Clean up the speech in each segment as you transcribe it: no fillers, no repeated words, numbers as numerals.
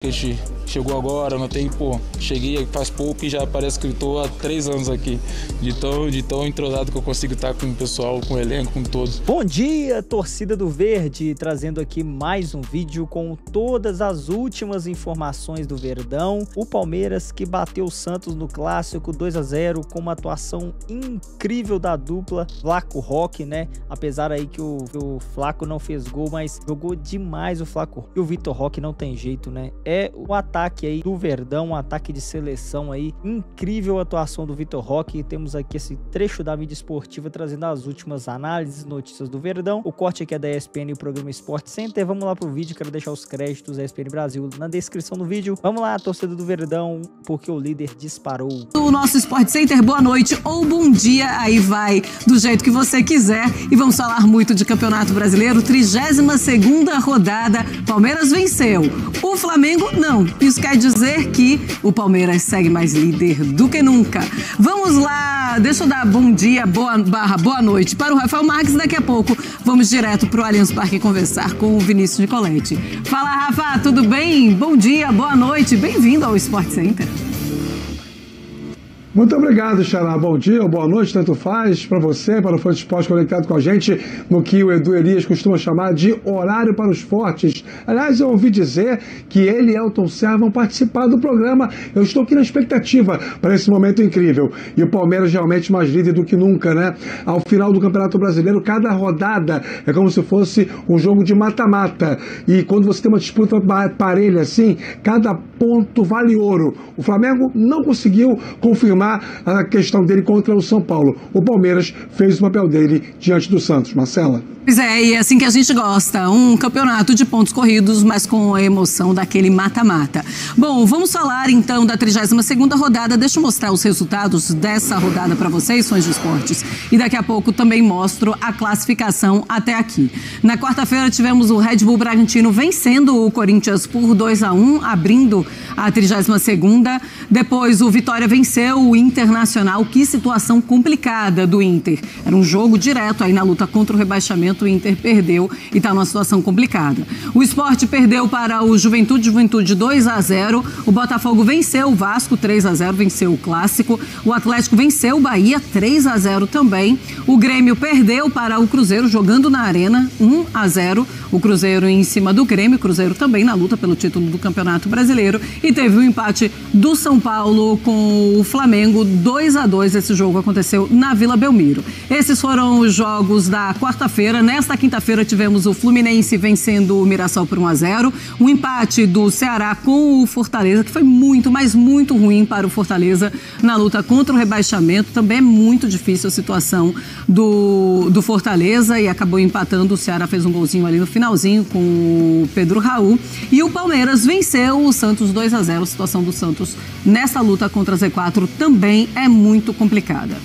A gente chegou agora, não tem, cheguei faz pouco e já parece que eu estou há 3 anos aqui, de tão entrosado que eu consigo estar com o pessoal, com o elenco, com todos. Bom dia, torcida do Verde, trazendo aqui mais um vídeo com todas as últimas informações do Verdão. O Palmeiras que bateu o Santos no Clássico 2-0 com uma atuação incrível da dupla Flaco Roque, né? Apesar aí que o Flaco não fez gol, mas jogou demais o Flaco. E o Vitor Roque não tem jeito, né? É o ataque aí do Verdão, um ataque de seleção aí, incrível a atuação do Vitor Roque. Temos aqui esse trecho da mídia esportiva trazendo as últimas análises, notícias do Verdão. O corte aqui é da ESPN e o programa Sport Center. Vamos lá pro vídeo, quero deixar os créditos da ESPN Brasil na descrição do vídeo. Vamos lá, torcedor do Verdão, porque o líder disparou. O nosso Sport Center, boa noite ou bom dia, aí vai do jeito que você quiser. E vamos falar muito de Campeonato Brasileiro, 32ª rodada, Palmeiras venceu. O Flamengo não. Isso quer dizer que o Palmeiras segue mais líder do que nunca. Vamos lá, deixa eu dar bom dia, boa noite para o Rafael Marques. Daqui a pouco vamos direto para o Allianz Parque conversar com o Vinícius Nicoletti. Fala, Rafa, tudo bem? Bom dia, boa noite, bem-vindo ao Sport Center. Muito obrigado, Xará. Bom dia ou boa noite, tanto faz para você, para o fã de esporte conectado com a gente no que o Edu Elias costuma chamar de horário para os fortes. Aliás, eu ouvi dizer que ele e Elton Serra vão participar do programa. Eu estou aqui na expectativa para esse momento incrível. E o Palmeiras realmente mais líder do que nunca, né? Ao final do Campeonato Brasileiro, cada rodada é como se fosse um jogo de mata-mata. E quando você tem uma disputa parelha assim, cada ponto vale ouro. O Flamengo não conseguiu confirmar a questão dele contra o São Paulo. O Palmeiras fez o papel dele diante do Santos. Marcela? Pois é, e é assim que a gente gosta, um campeonato de pontos corridos, mas com a emoção daquele mata-mata. Bom, vamos falar então da 32ª rodada, deixa eu mostrar os resultados dessa rodada para vocês, fãs de esportes, e daqui a pouco também mostro a classificação até aqui. Na quarta-feira tivemos o Red Bull Bragantino vencendo o Corinthians por 2-1, abrindo a 32ª, depois o Vitória venceu o Internacional, que situação complicada do Inter, era um jogo direto aí na luta contra o rebaixamento. O Inter perdeu e está numa situação complicada. O Sport perdeu para o Juventude 2-0. O Botafogo venceu o Vasco 3-0, venceu o Clássico. O Atlético venceu o Bahia 3-0 também. O Grêmio perdeu para o Cruzeiro jogando na Arena 1-0. O Cruzeiro em cima do Grêmio. O Cruzeiro também na luta pelo título do Campeonato Brasileiro. E teve o empate do São Paulo com o Flamengo 2-2. Esse jogo aconteceu na Vila Belmiro. Esses foram os jogos da quarta-feira. Nesta quinta-feira tivemos o Fluminense vencendo o Mirassol por 1-0. Um empate do Ceará com o Fortaleza, que foi muito, mas muito ruim para o Fortaleza na luta contra o rebaixamento. Também é muito difícil a situação do Fortaleza e acabou empatando. O Ceará fez um golzinho ali no finalzinho com o Pedro Raul. E o Palmeiras venceu o Santos 2-0. A situação do Santos nessa luta contra a Z4 também é muito complicada.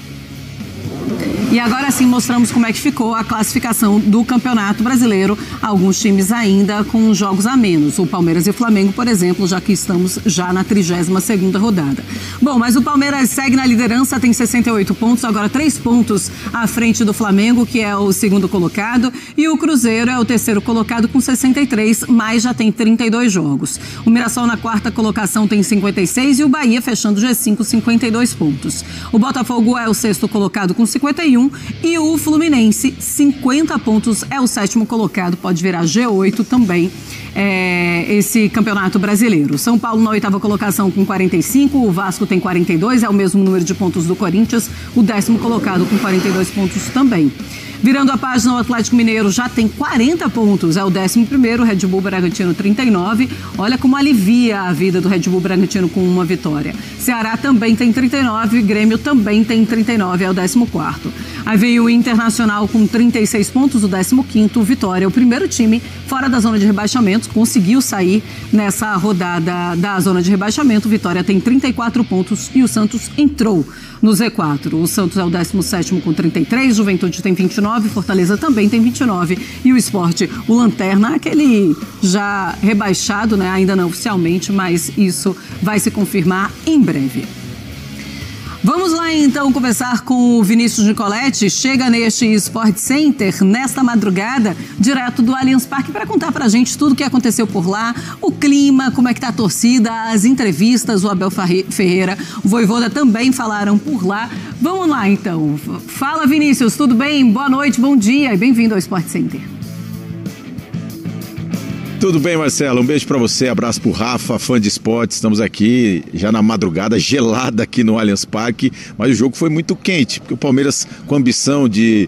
E agora sim mostramos como é que ficou a classificação do Campeonato Brasileiro. Alguns times ainda com jogos a menos. O Palmeiras e o Flamengo, por exemplo, já que estamos já na 32ª rodada. Bom, mas o Palmeiras segue na liderança, tem 68 pontos, agora 3 pontos à frente do Flamengo, que é o segundo colocado. E o Cruzeiro é o terceiro colocado com 63, mas já tem 32 jogos. O Mirassol na quarta colocação tem 56 e o Bahia fechando o G5, 52 pontos. O Botafogo é o sexto colocado com 51 e o Fluminense, 50 pontos, é o sétimo colocado, pode virar G8 também, esse Campeonato Brasileiro. São Paulo na oitava colocação com 45, o Vasco tem 42, é o mesmo número de pontos do Corinthians, o décimo colocado com 42 pontos também. Virando a página, o Atlético Mineiro já tem 40 pontos, é o 11º, o Red Bull Bragantino 39. Olha como alivia a vida do Red Bull Bragantino com uma vitória. Ceará também tem 39, Grêmio também tem 39, é o 14º. Aí veio o Internacional com 36 pontos, o 15º, Vitória, o primeiro time fora da zona de rebaixamento, conseguiu sair nessa rodada da zona de rebaixamento. Vitória tem 34 pontos e o Santos entrou no Z4. O Santos é o 17º com 33, Juventude tem 29, Fortaleza também tem 29 e o Sport, o Lanterna, aquele já rebaixado, né? Ainda não oficialmente, mas isso vai se confirmar em breve. Vamos lá então conversar com o Vinícius Nicoletti. Chega neste Sport Center nesta madrugada, direto do Allianz Parque, para contar pra gente tudo o que aconteceu por lá, o clima, como é que tá a torcida, as entrevistas. O Abel Ferreira, o Vojvoda também falaram por lá. Vamos lá então. Fala, Vinícius, tudo bem? Boa noite, bom dia e bem-vindo ao Sport Center. Tudo bem, Marcelo? Um beijo pra você, abraço pro Rafa, fã de esporte. Estamos aqui já na madrugada gelada aqui no Allianz Parque, mas o jogo foi muito quente, porque o Palmeiras com a ambição de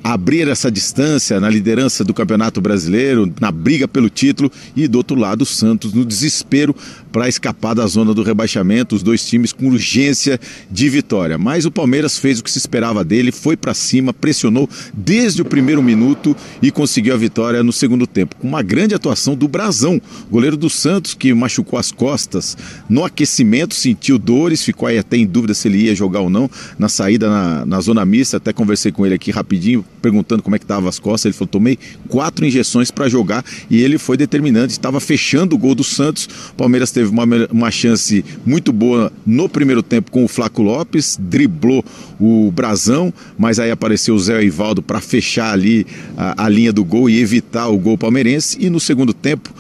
abrir essa distância na liderança do Campeonato Brasileiro, na briga pelo título, e do outro lado o Santos no desespero para escapar da zona do rebaixamento, os dois times com urgência de vitória. Mas o Palmeiras fez o que se esperava dele, foi para cima, pressionou desde o primeiro minuto e conseguiu a vitória no segundo tempo, com uma grande atuação do Brazão, goleiro do Santos, que machucou as costas no aquecimento, sentiu dores, ficou aí até em dúvida se ele ia jogar ou não na saída na zona mista. Até conversei com ele aqui rapidinho, perguntando como é que estavam as costas. Ele falou: tomei 4 injeções para jogar, e ele foi determinante, estava fechando o gol do Santos. O Palmeiras teve uma chance muito boa no primeiro tempo com o Flaco Lopes, driblou o Brazão, mas aí apareceu o Zé Ivaldo para fechar ali a linha do gol e evitar o gol palmeirense. E no segundo tempo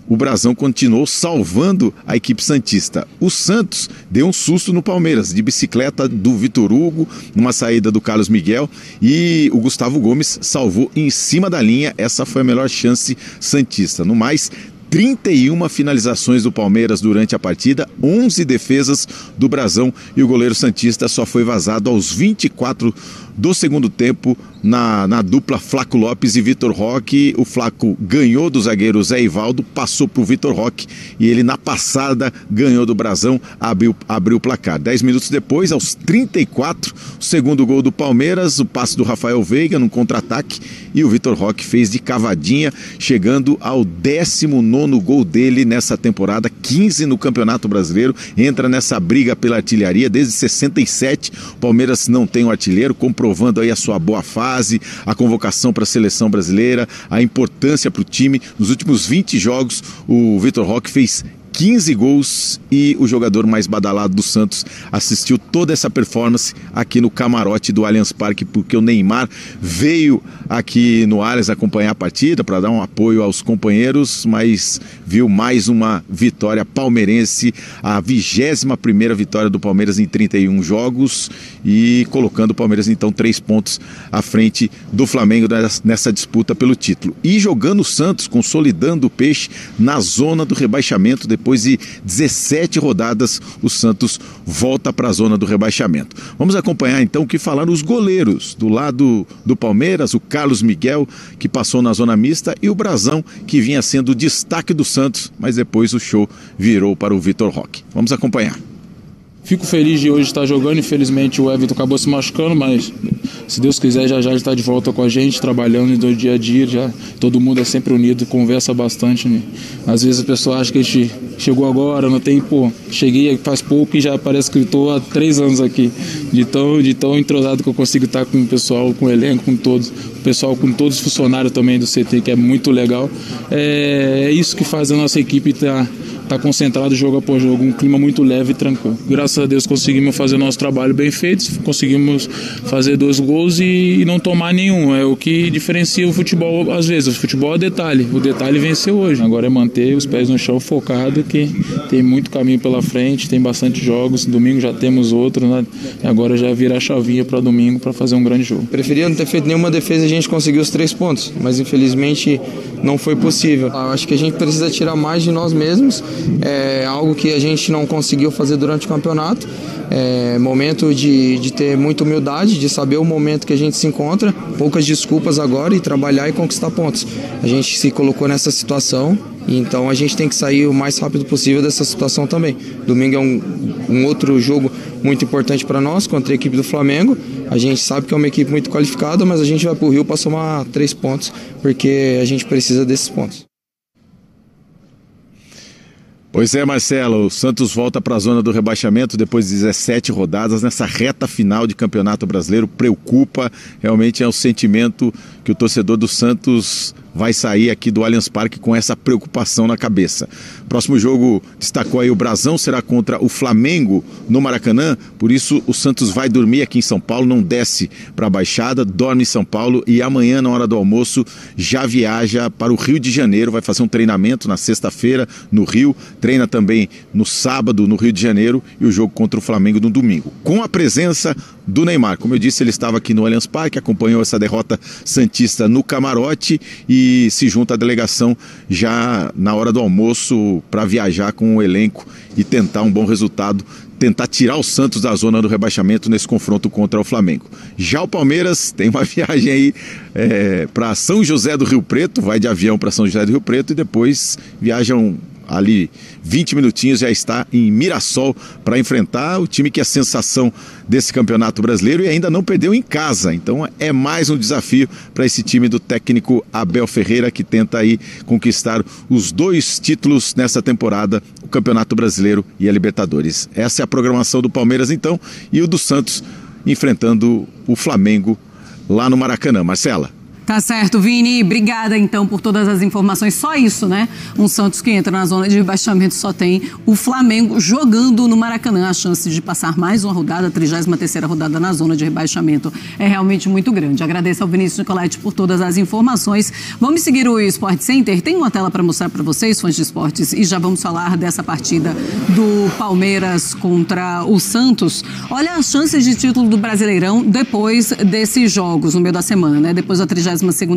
o Brazão continuou salvando a equipe santista. O Santos deu um susto no Palmeiras, de bicicleta do Vitor Hugo, numa saída do Carlos Miguel, e o Gustavo Gomes salvou em cima da linha. Essa foi a melhor chance santista. No mais, 31 finalizações do Palmeiras durante a partida, 11 defesas do Brazão, e o goleiro santista só foi vazado aos 24 do segundo tempo na dupla Flaco Lopes e Vitor Roque. O Flaco ganhou do zagueiro Zé Ivaldo, passou para o Vitor Roque e ele na passada ganhou do Brazão, abriu o placar. 10 minutos depois, aos 34, o segundo gol do Palmeiras, o passe do Rafael Veiga num contra-ataque, e o Vitor Roque fez de cavadinha, chegando ao 19º gol dele nessa temporada, 15 no Campeonato Brasileiro. Entra nessa briga pela artilharia desde 67. O Palmeiras não tem um artilheiro, comprovando aí a sua boa fase, a convocação para a seleção brasileira, a importância para o time. Nos últimos 20 jogos, o Vitor Roque fez 15 gols, e o jogador mais badalado do Santos assistiu toda essa performance aqui no camarote do Allianz Parque, porque o Neymar veio aqui no Allianz acompanhar a partida para dar um apoio aos companheiros, mas viu mais uma vitória palmeirense, a 21ª vitória do Palmeiras em 31 jogos, e colocando o Palmeiras então 3 pontos à frente do Flamengo nessa disputa pelo título. E jogando o Santos, consolidando o Peixe na zona do rebaixamento. Depois de 17 rodadas, o Santos volta para a zona do rebaixamento. Vamos acompanhar então o que falaram os goleiros do lado do Palmeiras, o Carlos Miguel, que passou na zona mista, e o Brazão, que vinha sendo o destaque do Santos, mas depois o show virou para o Vitor Roque. Vamos acompanhar. Fico feliz de hoje estar jogando. Infelizmente o Everton acabou se machucando, mas se Deus quiser já ele está de volta com a gente, trabalhando no dia a dia. Já todo mundo é sempre unido, conversa bastante, né? Às vezes a pessoa acha que a gente chegou agora, não tem, cheguei faz pouco e já parece que estou há 3 anos aqui, de tão entrosado que eu consigo estar com o pessoal, com o elenco, com todos, o pessoal, com todos os funcionários também do CT, que é muito legal. É isso que faz a nossa equipe estar concentrado jogo após jogo, um clima muito leve e tranquilo. Graças a Deus conseguimos fazer nosso trabalho bem feito, conseguimos fazer 2 gols e não tomar nenhum. É o que diferencia o futebol às vezes. O futebol é detalhe, o detalhe venceu hoje. Agora é manter os pés no chão focado, que tem muito caminho pela frente, tem bastante jogos. Domingo já temos outro, né? Agora já virar a chavinha para domingo para fazer um grande jogo. Preferia não ter feito nenhuma defesa e a gente conseguiu os 3 pontos, mas infelizmente não foi possível. Eu acho que a gente precisa tirar mais de nós mesmos. É algo que a gente não conseguiu fazer durante o campeonato. É momento de ter muita humildade, de saber o momento que a gente se encontra, poucas desculpas agora, e trabalhar e conquistar pontos. A gente se colocou nessa situação, então a gente tem que sair o mais rápido possível dessa situação também. Domingo é um outro jogo muito importante para nós, contra a equipe do Flamengo. A gente sabe que é uma equipe muito qualificada, mas a gente vai para o Rio para somar 3 pontos, porque a gente precisa desses pontos. Pois é, Marcelo, o Santos volta para a zona do rebaixamento depois de 17 rodadas, nessa reta final de Campeonato Brasileiro. Preocupa, realmente é o sentimento que o torcedor do Santos vai sair aqui do Allianz Parque com essa preocupação na cabeça. Próximo jogo, destacou aí o Brasão, será contra o Flamengo no Maracanã, por isso o Santos vai dormir aqui em São Paulo, não desce para a Baixada, dorme em São Paulo e amanhã, na hora do almoço, já viaja para o Rio de Janeiro, vai fazer um treinamento na sexta-feira no Rio, treina também no sábado no Rio de Janeiro e o jogo contra o Flamengo no domingo. Com a presença do Neymar, como eu disse, ele estava aqui no Allianz Parque, acompanhou essa derrota santista no camarote e se junta à delegação já na hora do almoço para viajar com o elenco e tentar um bom resultado, tentar tirar o Santos da zona do rebaixamento nesse confronto contra o Flamengo. Já o Palmeiras tem uma viagem aí para São José do Rio Preto, vai de avião para São José do Rio Preto e depois viajam ali 20 minutinhos, já está em Mirassol para enfrentar o time que é a sensação desse campeonato brasileiro e ainda não perdeu em casa. Então é mais um desafio para esse time do técnico Abel Ferreira, que tenta aí conquistar os 2 títulos nessa temporada, o Campeonato Brasileiro e a Libertadores. Essa é a programação do Palmeiras então, e o do Santos enfrentando o Flamengo lá no Maracanã. Marcela. Tá certo, Vini. Obrigada, então, por todas as informações. Só isso, né? Um Santos que entra na zona de rebaixamento só tem o Flamengo jogando no Maracanã. A chance de passar mais uma rodada, a 33ª rodada na zona de rebaixamento, é realmente muito grande. Agradeço ao Vinícius Nicoletti por todas as informações. Vamos seguir o Sport Center. Tem uma tela para mostrar para vocês, fãs de esportes, e já vamos falar dessa partida do Palmeiras contra o Santos. Olha as chances de título do Brasileirão depois desses jogos, no meio da semana, né? Depois da 32ª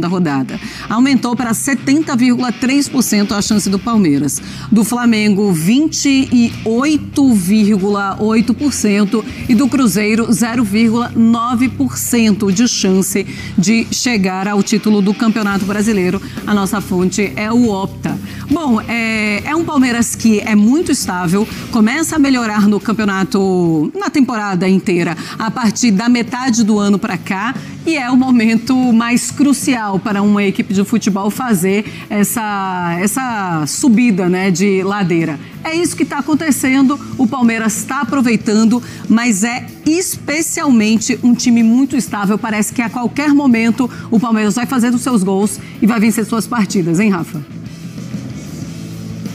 rodada. Aumentou para 70,3% a chance do Palmeiras. Do Flamengo, 28,8% e do Cruzeiro, 0,9% de chance de chegar ao título do Campeonato Brasileiro. A nossa fonte é o Opta. Bom, é um Palmeiras que é muito estável, começa a melhorar no campeonato, na temporada inteira, a partir da metade do ano para cá, e é o momento mais crucial para uma equipe de futebol fazer essa subida, né, de ladeira. É isso que está acontecendo, o Palmeiras está aproveitando, mas é especialmente um time muito estável. Parece que a qualquer momento o Palmeiras vai fazer os seus gols e vai vencer suas partidas, hein, Rafa?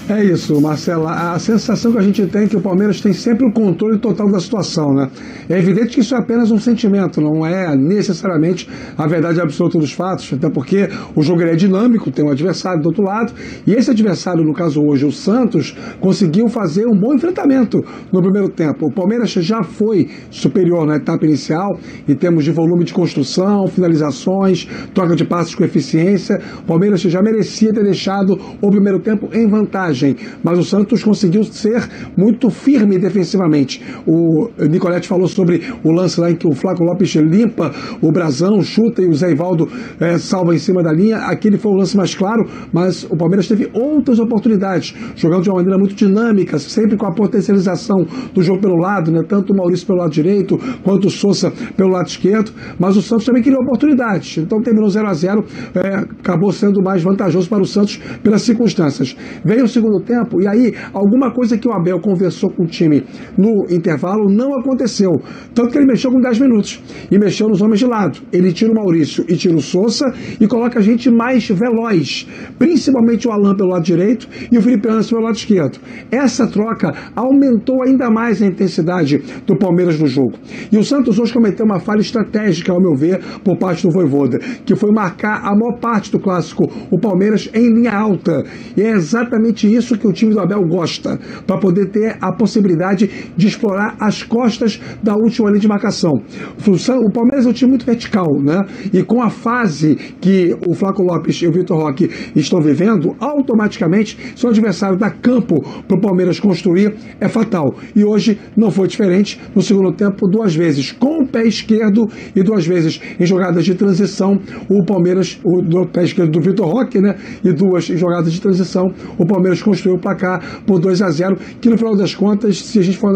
É isso, Marcela. A sensação que a gente tem é que o Palmeiras tem sempre o controle total da situação, né? É evidente que isso é apenas um sentimento, não é necessariamente a verdade absoluta dos fatos, até porque o jogo é dinâmico, tem um adversário do outro lado, e esse adversário, no caso hoje, o Santos, conseguiu fazer um bom enfrentamento no primeiro tempo. O Palmeiras já foi superior na etapa inicial, em termos de volume de construção, finalizações, troca de passes com eficiência. O Palmeiras já merecia ter deixado o primeiro tempo em vantagem, mas o Santos conseguiu ser muito firme defensivamente. O Nicoletti falou sobre o lance lá em que o Flaco Lopes limpa o Brasão, chuta e o Zé Ivaldo salva em cima da linha. Aquele foi o lance mais claro, mas o Palmeiras teve outras oportunidades, jogando de uma maneira muito dinâmica, sempre com a potencialização do jogo pelo lado, né? Tanto o Maurício pelo lado direito, quanto o Sousa pelo lado esquerdo, mas o Santos também criou oportunidades, então terminou 0-0, acabou sendo mais vantajoso para o Santos pelas circunstâncias. Veio o segundo tempo, e aí alguma coisa que o Abel conversou com o time no intervalo não aconteceu, tanto que ele mexeu com 10 minutos e mexeu nos homens de lado. Ele tira o Maurício e tira o Sousa e coloca a gente mais veloz, principalmente o Alan pelo lado direito e o Felipe Anderson pelo lado esquerdo. Essa troca aumentou ainda mais a intensidade do Palmeiras no jogo, e o Santos hoje cometeu uma falha estratégica, ao meu ver, por parte do Vojvoda, que foi marcar a maior parte do clássico o Palmeiras em linha alta, e é exatamente isso que o time do Abel gosta, para poder ter a possibilidade de explorar as costas da última linha de marcação. O Palmeiras é um time muito vertical, né? E com a fase que o Flaco Lopes e o Vitor Roque estão vivendo, automaticamente, se o adversário dá campo para o Palmeiras construir, é fatal. E hoje não foi diferente. No segundo tempo, 2 vezes com o pé esquerdo e 2 vezes em jogadas de transição, o Palmeiras, do pé esquerdo do Vitor Roque, né? E 2 jogadas de transição, o Palmeiras construiu o placar por 2-0, que no final das contas, se a gente for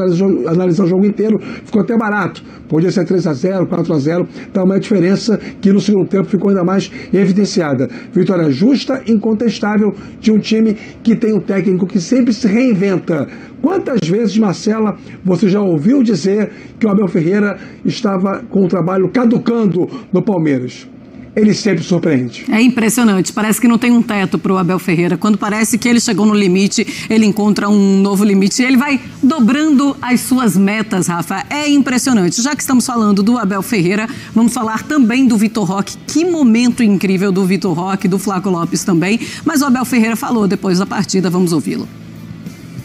analisar o jogo inteiro, ficou até barato. Podia ser 3-0, 4-0, então uma diferença que no segundo tempo ficou ainda mais evidenciada. Vitória justa, incontestável, de um time que tem um técnico que sempre se reinventa. Quantas vezes, Marcela, você já ouviu dizer que o Abel Ferreira estava com o trabalho caducando no Palmeiras? ele sempre surpreende. É impressionante, parece que não tem um teto para o Abel Ferreira. Quando parece que ele chegou no limite, ele encontra um novo limite e ele vai dobrando as suas metas, Rafa. É impressionante. Já que estamos falando do Abel Ferreira, vamos falar também do Vitor Roque. Que momento incrível do Vitor Roque, do Flaco Lopes também. Mas o Abel Ferreira falou depois da partida, vamos ouvi-lo.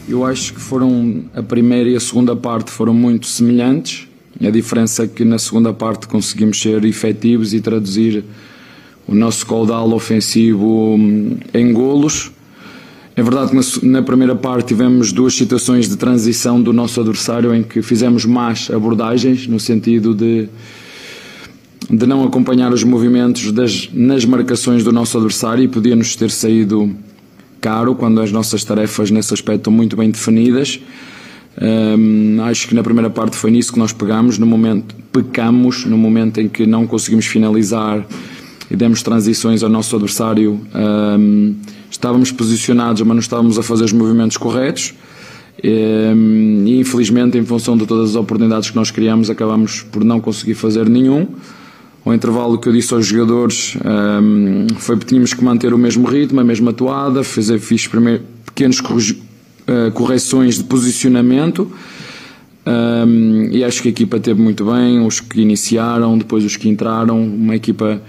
Eu acho que a primeira e a segunda parte foram muito semelhantes. A diferença é que na segunda parte conseguimos ser efetivos e traduzir o nosso caudal ofensivo em golos. É verdade que na primeira parte tivemos 2 situações de transição do nosso adversário em que fizemos más abordagens, no sentido de não acompanhar os movimentos nas marcações do nosso adversário, e podia-nos ter saído caro quando as nossas tarefas nesse aspecto estão muito bem definidas. Acho que na primeira parte foi nisso que nós pecamos no momento em que não conseguimos finalizar e demos transições ao nosso adversário. Estávamos posicionados, mas não estávamos a fazer os movimentos corretos, e infelizmente, em função de todas as oportunidades que nós criamos, acabamos por não conseguir fazer nenhum. O intervalo que eu disse aos jogadores foi que tínhamos que manter o mesmo ritmo, a mesma toada. Fiz primeiro pequenas correções de posicionamento, e acho que a equipa teve muito bem, os que iniciaram, depois os que entraram, uma equipa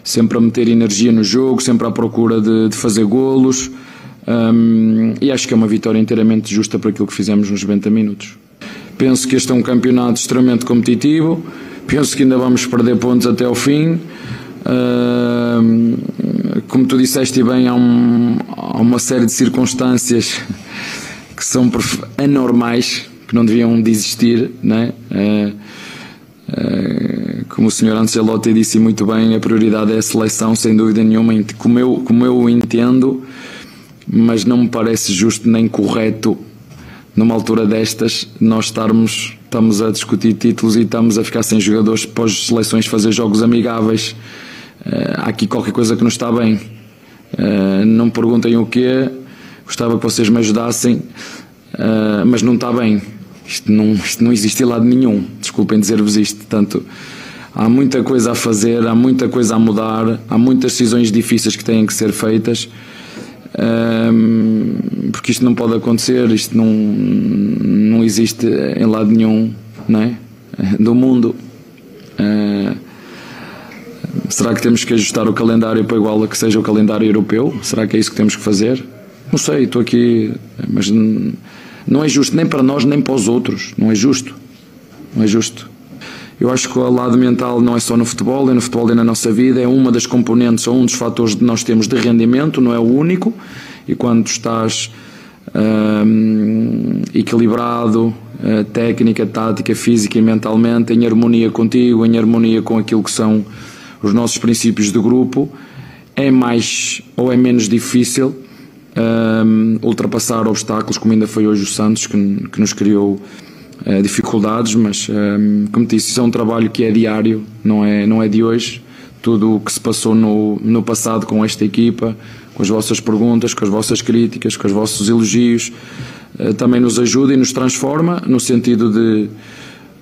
sempre a meter energia no jogo, sempre à procura de fazer golos, e acho que é uma vitória inteiramente justa para aquilo que fizemos nos 90 minutos. Penso que este é um campeonato extremamente competitivo, penso que ainda vamos perder pontos até ao fim. Como tu disseste bem, há uma série de circunstâncias que são anormais, que não deviam de existir, né? Como o Sr. Ancelotti disse muito bem, a prioridade é a seleção, sem dúvida nenhuma, como eu entendo, mas não me parece justo nem correto, numa altura destas, nós estamos a discutir títulos e estamos a ficar sem jogadores para as seleções fazer jogos amigáveis. Há aqui qualquer coisa que não está bem. Não me perguntem o quê, gostava que vocês me ajudassem, mas não está bem. Isto não existe em lado nenhum, desculpem dizer-vos isto. Portanto, há muita coisa a fazer, há muita coisa a mudar, há muitas decisões difíceis que têm que ser feitas, porque isto não pode acontecer, isto não existe em lado nenhum, não é? Do mundo. Será que temos que ajustar o calendário para igual a que seja o calendário europeu? Será que é isso que temos que fazer? Não sei, estou aqui, mas não é justo nem para nós nem para os outros, não é justo, não é justo. Eu acho que o lado mental não é só no futebol, é no futebol e na nossa vida, é uma das componentes ou um dos fatores que nós temos de rendimento, não é o único, e quando estás equilibrado, técnica, tática, física e mentalmente, em harmonia contigo, em harmonia com aquilo que são os nossos princípios de grupo, é mais ou é menos difícil ultrapassar obstáculos, como ainda foi hoje o Santos, que nos criou dificuldades, mas como disse, isso é um trabalho que é diário, não é de hoje. Tudo o que se passou no passado com esta equipa, com as vossas perguntas, com as vossas críticas, com os vossos elogios, também nos ajuda e nos transforma, no sentido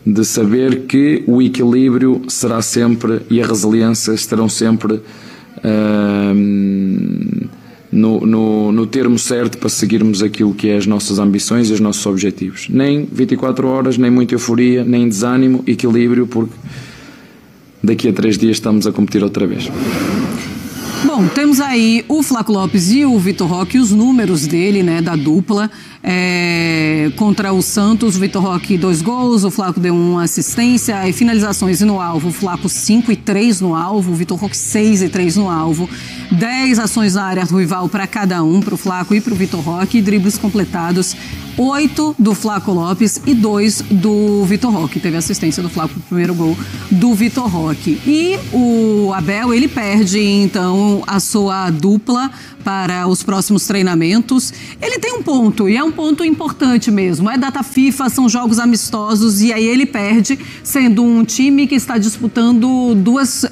de saber que o equilíbrio será sempre, e a resiliência estarão sempre no termo certo para seguirmos aquilo que é as nossas ambições e os nossos objetivos. Nem 24 horas, nem muita euforia, nem desânimo, equilíbrio, porque daqui a 3 dias estamos a competir outra vez. Bom, temos aí o Flaco Lopes e o Vitor Roque, os números dele, né, da dupla. Contra o Santos, o Vitor Roque 2 gols, o Flaco deu 1 assistência, e finalizações no alvo, o Flaco 5 e 3 no alvo, o Vitor Roque 6 e 3 no alvo, 10 ações na área rival para cada um, para o Flaco e para o Vitor Roque, dribles completados, 8 do Flaco Lopes e 2 do Vitor Roque. Teve assistência do Flaco pro primeiro gol do Vitor Roque. E o Abel, ele perde então a sua dupla para os próximos treinamentos. Ele tem um ponto, e é um ponto importante mesmo. É data FIFA, são jogos amistosos, e aí ele perde, sendo um time que está disputando duas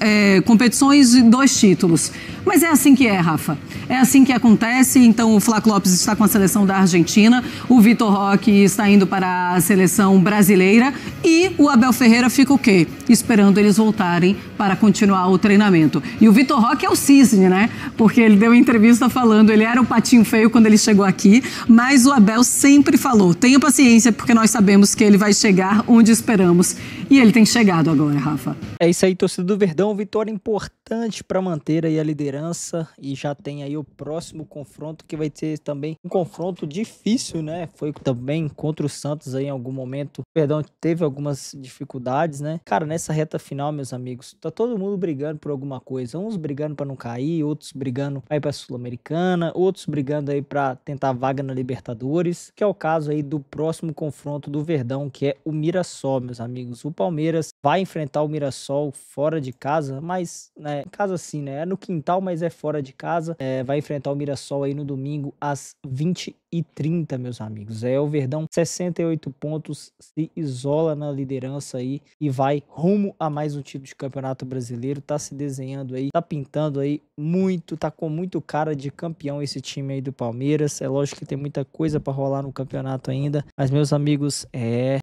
competições e 2 títulos. Mas é assim que é, Rafa. É assim que acontece. Então o Flaco Lopes está com a seleção da Argentina, o Vitor Roque está indo para a seleção brasileira e o Abel Ferreira fica o quê? Esperando eles voltarem para continuar o treinamento. E o Vitor Roque é o cisne, né? Porque ele deu uma entrevista falando, ele era o patinho feio quando ele chegou aqui, mas o Abel sempre falou, tenha paciência porque nós sabemos que ele vai chegar onde esperamos. E ele tem chegado agora, Rafa. É isso aí, torcida do Verdão, vitória importante para manter aí a liderança e já tem aí o próximo confronto que vai ter também um confronto difícil, né? Foi também contra o Santos aí em algum momento. O Verdão teve algumas dificuldades, né? Cara, nessa reta final, meus amigos, tá todo mundo brigando por alguma coisa. Uns brigando para não cair, outros brigando pra ir pra Sul-Americana, outros brigando aí para tentar vaga na Libertadores, que é o caso aí do próximo confronto do Verdão, que é o Mirassol, meus amigos. O Palmeiras vai enfrentar o Mirassol fora de casa, mas, né, em casa sim, né? É no quintal, mas é fora de casa. Vai enfrentar o Mirassol aí no domingo às 20h30, meus amigos. O Verdão, 68 pontos, se isola na liderança aí e vai rumo a mais um título de Campeonato Brasileiro. Tá se desenhando aí, tá pintando aí muito, tá com muito cara de campeão esse time aí do Palmeiras. É lógico que tem muita coisa pra rolar no campeonato ainda, mas, meus amigos,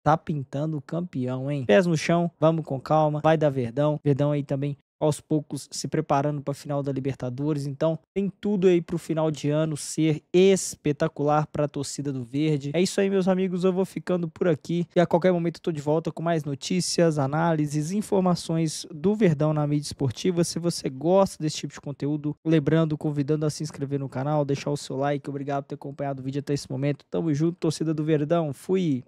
tá pintando campeão, hein? Pés no chão, vamos com calma, vai dar Verdão. Verdão aí também aos poucos se preparando para a final da Libertadores, então tem tudo aí para o final de ano ser espetacular para a torcida do Verde. É isso aí, meus amigos, eu vou ficando por aqui e a qualquer momento eu tô de volta com mais notícias, análises, informações do Verdão na mídia esportiva. Se você gosta desse tipo de conteúdo, lembrando, convidando a se inscrever no canal, deixar o seu like. Obrigado por ter acompanhado o vídeo até esse momento. Tamo junto, torcida do Verdão, fui!